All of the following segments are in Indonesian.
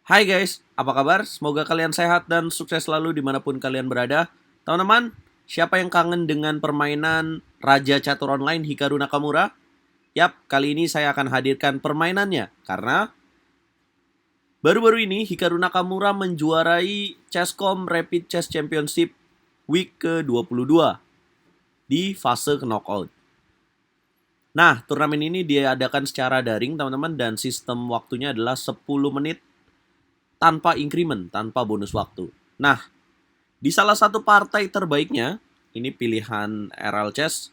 Hai guys, apa kabar? Semoga kalian sehat dan sukses selalu dimanapun kalian berada. Teman-teman, siapa yang kangen dengan permainan Raja Catur Online Hikaru Nakamura? Yap, kali ini saya akan hadirkan permainannya. Karena baru-baru ini Hikaru Nakamura menjuarai Chesscom Rapid Chess Championship Week ke-22 di fase knockout. Nah, turnamen ini diadakan secara daring teman-teman dan sistem waktunya adalah 10 menit tanpa increment, tanpa bonus waktu. Nah, di salah satu partai terbaiknya, ini pilihan RL Chess,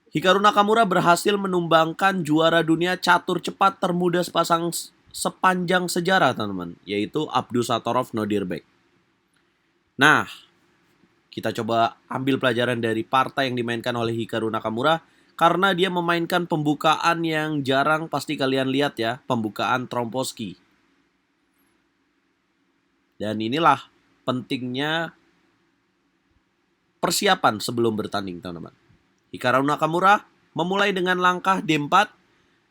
Hikaru Nakamura berhasil menumbangkan juara dunia catur cepat termuda sepanjang sejarah, teman-teman, yaitu Abdusattorov Nodirbek. Nah, kita coba ambil pelajaran dari partai yang dimainkan oleh Hikaru Nakamura karena dia memainkan pembukaan yang jarang pasti kalian lihat ya, pembukaan Tromposki. Dan inilah pentingnya persiapan sebelum bertanding, teman-teman. Hikaru Nakamura memulai dengan langkah D4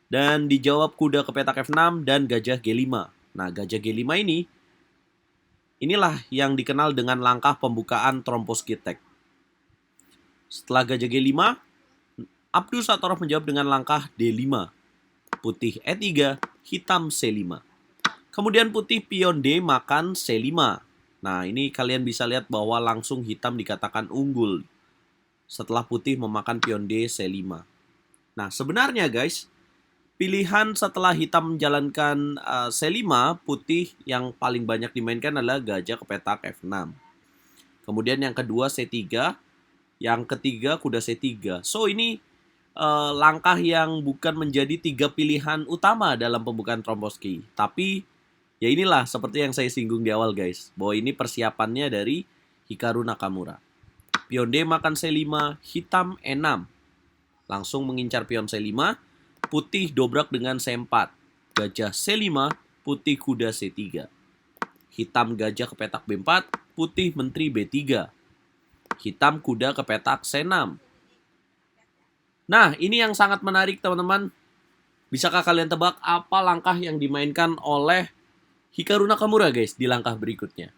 dan dijawab kuda ke petak F6 dan gajah G5. Nah, gajah G5 inilah yang dikenal dengan langkah pembukaan Tromposki Tek. Setelah gajah G5, Abdusattorov menjawab dengan langkah D5. Putih E3, hitam C5. Kemudian putih pion D makan C5. Nah, ini kalian bisa lihat bahwa langsung hitam dikatakan unggul setelah putih memakan pion D C5. Nah, sebenarnya guys, pilihan setelah hitam menjalankan C5, putih yang paling banyak dimainkan adalah gajah ke petak F6. Kemudian yang kedua C3, yang ketiga kuda C3. So ini langkah yang bukan menjadi tiga pilihan utama dalam pembukaan Tromposki. Tapi ya inilah seperti yang saya singgung di awal guys, bahwa ini persiapannya dari Hikaru Nakamura. Pion D makan C5, hitam E6. Langsung mengincar pion C5, putih dobrak dengan C4. Gajah C5, putih kuda C3. Hitam gajah ke petak B4, putih menteri B3. Hitam kuda ke petak C6. Nah, ini yang sangat menarik teman-teman. Bisakah kalian tebak apa langkah yang dimainkan oleh Hikaru Nakamura guys di langkah berikutnya?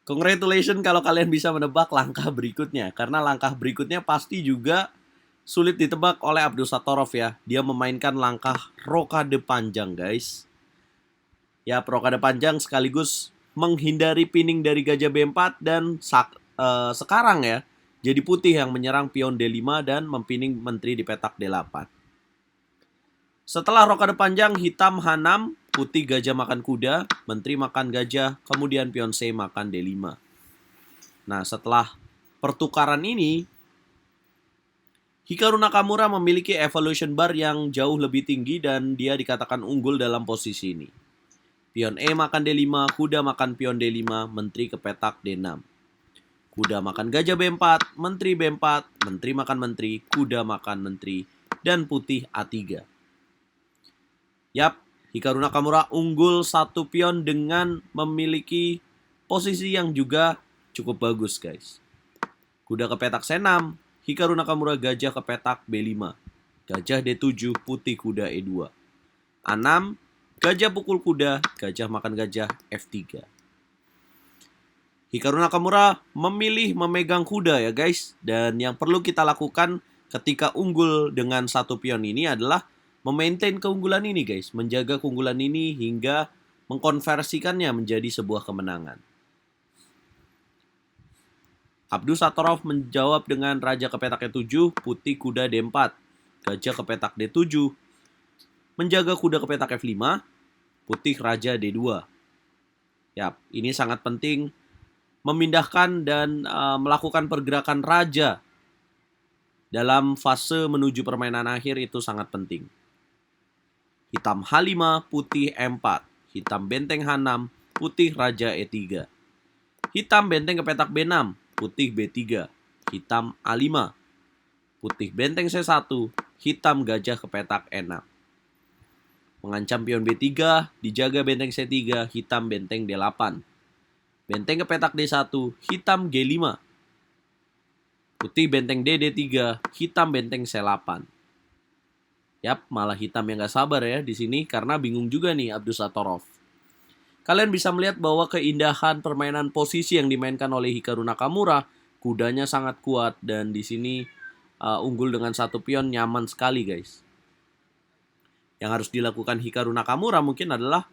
Congratulations kalau kalian bisa menebak langkah berikutnya. Karena langkah berikutnya pasti juga sulit ditebak oleh Abdusattorov ya. Dia memainkan langkah rokade panjang guys. Ya, rokade panjang sekaligus menghindari pinning dari gajah B4 dan sekarang ya, jadi putih yang menyerang pion D5 dan mempining menteri di petak D8. Setelah rokade panjang, hitam H6, putih gajah makan kuda, menteri makan gajah, kemudian pion C makan D5. Nah, setelah pertukaran ini, Hikaru Nakamura memiliki evolution bar yang jauh lebih tinggi dan dia dikatakan unggul dalam posisi ini. Pion E makan D5, kuda makan pion D5, menteri ke petak D6. Kuda makan gajah B4, menteri B4, menteri makan menteri, kuda makan menteri, dan putih A3. Yap, Hikaru Nakamura unggul satu pion dengan memiliki posisi yang juga cukup bagus guys. Kuda ke petak C6, Hikaru Nakamura gajah ke petak B5. Gajah D7, putih kuda E2. A6, gajah pukul kuda, gajah makan gajah F3. Hikaru Nakamura memilih memegang kuda ya guys. Dan yang perlu kita lakukan ketika unggul dengan satu pion ini adalah memaintain keunggulan ini guys. Menjaga keunggulan ini hingga mengkonversikannya menjadi sebuah kemenangan. Abdusattorov menjawab dengan raja ke petak E7, putih kuda D4. Gajah ke petak D7. Menjaga kuda ke petak F5, putih raja D2. Yap, ini sangat penting. Memindahkan dan melakukan pergerakan raja dalam fase menuju permainan akhir itu sangat penting. Hitam H5, putih M4. Hitam benteng H6, putih raja E3. Hitam benteng ke petak B6, putih B3. Hitam A5, putih benteng C1, hitam gajah ke petak E6. Mengancam pion B3, dijaga benteng C3, hitam benteng D8. Benteng ke petak D1, hitam G5. Putih benteng D3, hitam benteng C8. Yap, malah hitam yang nggak sabar ya di sini karena bingung juga nih Abdusattorov. Kalian bisa melihat bahwa keindahan permainan posisi yang dimainkan oleh Hikaru Nakamura, kudanya sangat kuat dan di sini unggul dengan satu pion nyaman sekali guys. Yang harus dilakukan Hikaru Nakamura mungkin adalah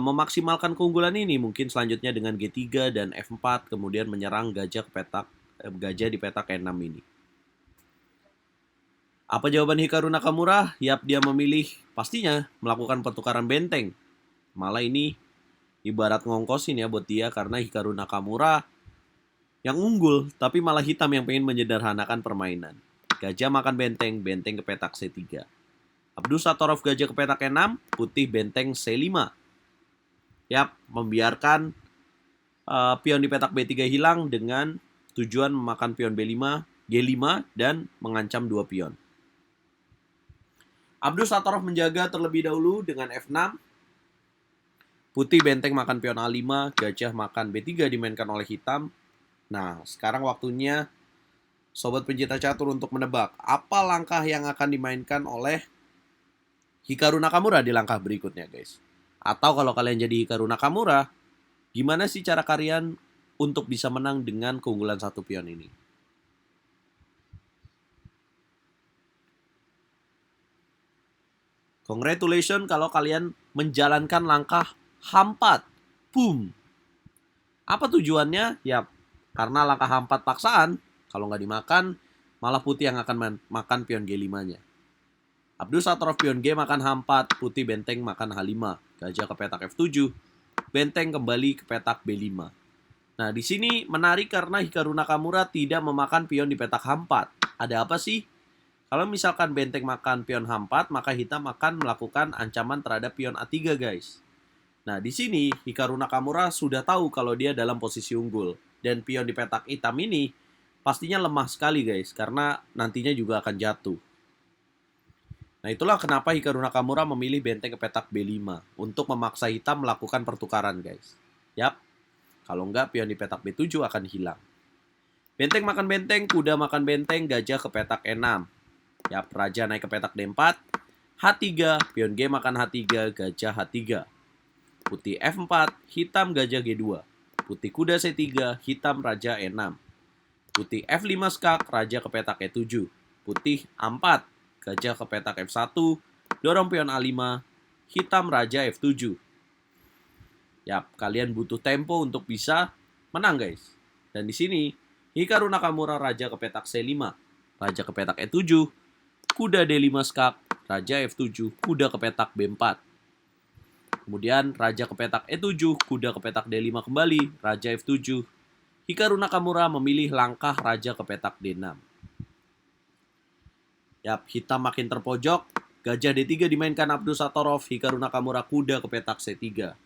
memaksimalkan keunggulan ini, mungkin selanjutnya dengan G3 dan F4 kemudian menyerang gajah di petak E6 ini. Apa jawaban Hikaru Nakamura? Yap, dia memilih pastinya melakukan pertukaran benteng. Malah ini ibarat ngongkosin ya buat dia karena Hikaru Nakamura yang unggul tapi malah hitam yang pengen menyederhanakan permainan. Gajah makan benteng, benteng ke petak C3. Abdusattorov gajah ke petak E6, putih benteng C5. Yap, membiarkan pion di petak B3 hilang dengan tujuan memakan pion B5, G5 dan mengancam 2 pion. Abdusattorov menjaga terlebih dahulu dengan F6. Putih benteng makan pion A5, gajah makan B3 dimainkan oleh hitam. Nah, sekarang waktunya sobat pencinta catur untuk menebak apa langkah yang akan dimainkan oleh Hikaru Nakamura di langkah berikutnya, guys. Atau kalau kalian jadi Hikaru Nakamura, gimana sih cara kalian untuk bisa menang dengan keunggulan satu pion ini? Congratulations kalau kalian menjalankan langkah H4. Boom. Apa tujuannya? Ya, karena langkah H4 paksaan, kalau nggak dimakan, malah putih yang akan makan pion G5-nya. Abdusattorov pion G makan H4, putih benteng makan H5, gajah ke petak F7, benteng kembali ke petak B5. Nah, di sini menarik karena Hikaru Nakamura tidak memakan pion di petak H4. Ada apa sih? Kalau misalkan benteng makan pion H4, maka hitam akan melakukan ancaman terhadap pion A3, guys. Nah, di sini Hikaru Nakamura sudah tahu kalau dia dalam posisi unggul. Dan pion di petak hitam ini pastinya lemah sekali, guys, karena nantinya juga akan jatuh. Nah, itulah kenapa Hikaru Nakamura memilih benteng ke petak B5 untuk memaksa hitam melakukan pertukaran, guys. Yap, kalau enggak pion di petak B7 akan hilang. Benteng makan benteng, kuda makan benteng, gajah ke petak E6. Yap, raja naik ke petak D4, H3, pion G makan H3, gajah H3. Putih F4, hitam gajah G2. Putih kuda C3, hitam raja E6. Putih F5 skak, raja ke petak E7. Putih A4, gajah ke petak F1, dorong pion A5, hitam raja F7. Yap, kalian butuh tempo untuk bisa menang, guys. Dan di sini Hikaru Nakamura raja ke petak C5, raja ke petak E7, kuda D5 skak, raja F7, kuda ke petak B4. Kemudian raja ke petak E7, kuda ke petak D5 kembali, raja F7. Hikaru Nakamura memilih langkah raja ke petak D6. Yap, hitam makin terpojok. Gajah D3 dimainkan Abdusattorov. Hikaru Nakamura kuda ke petak C3.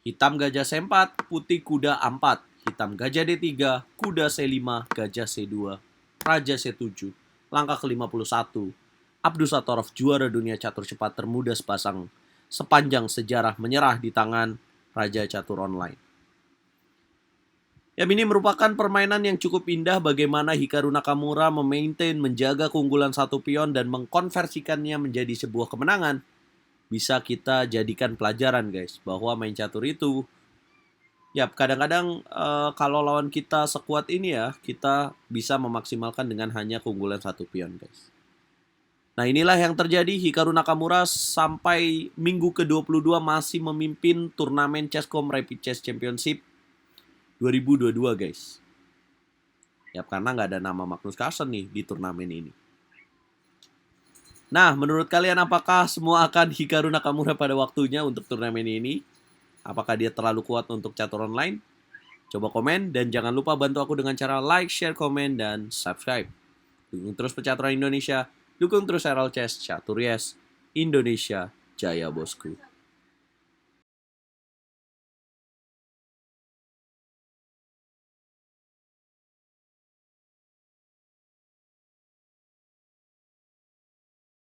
Hitam gajah C4, putih kuda A4. Hitam gajah D3, kuda C5, gajah C2, raja C7. Langkah ke-51. Abdusattorov juara dunia catur cepat termuda sepanjang sejarah menyerah di tangan Raja Catur Online. Ya, ini merupakan permainan yang cukup indah bagaimana Hikaru Nakamura menjaga keunggulan satu pion dan mengkonversikannya menjadi sebuah kemenangan. Bisa kita jadikan pelajaran, guys, bahwa main catur itu ya kadang-kadang kalau lawan kita sekuat ini ya, kita bisa memaksimalkan dengan hanya keunggulan satu pion, guys. Nah, inilah yang terjadi. Hikaru Nakamura sampai minggu ke-22 masih memimpin turnamen Chesscom Rapid Chess Championship 2022, guys. Ya, karena nggak ada nama Magnus Carlsen nih di turnamen ini. Nah, menurut kalian apakah semua akan Hikaru Nakamura pada waktunya untuk turnamen ini? Apakah dia terlalu kuat untuk catur online? Coba komen dan jangan lupa bantu aku dengan cara like, share, komen, dan subscribe. Dukung terus Pecaturan Indonesia, dukung terus Herald Chess, Catur Yes, Indonesia Jaya, bosku.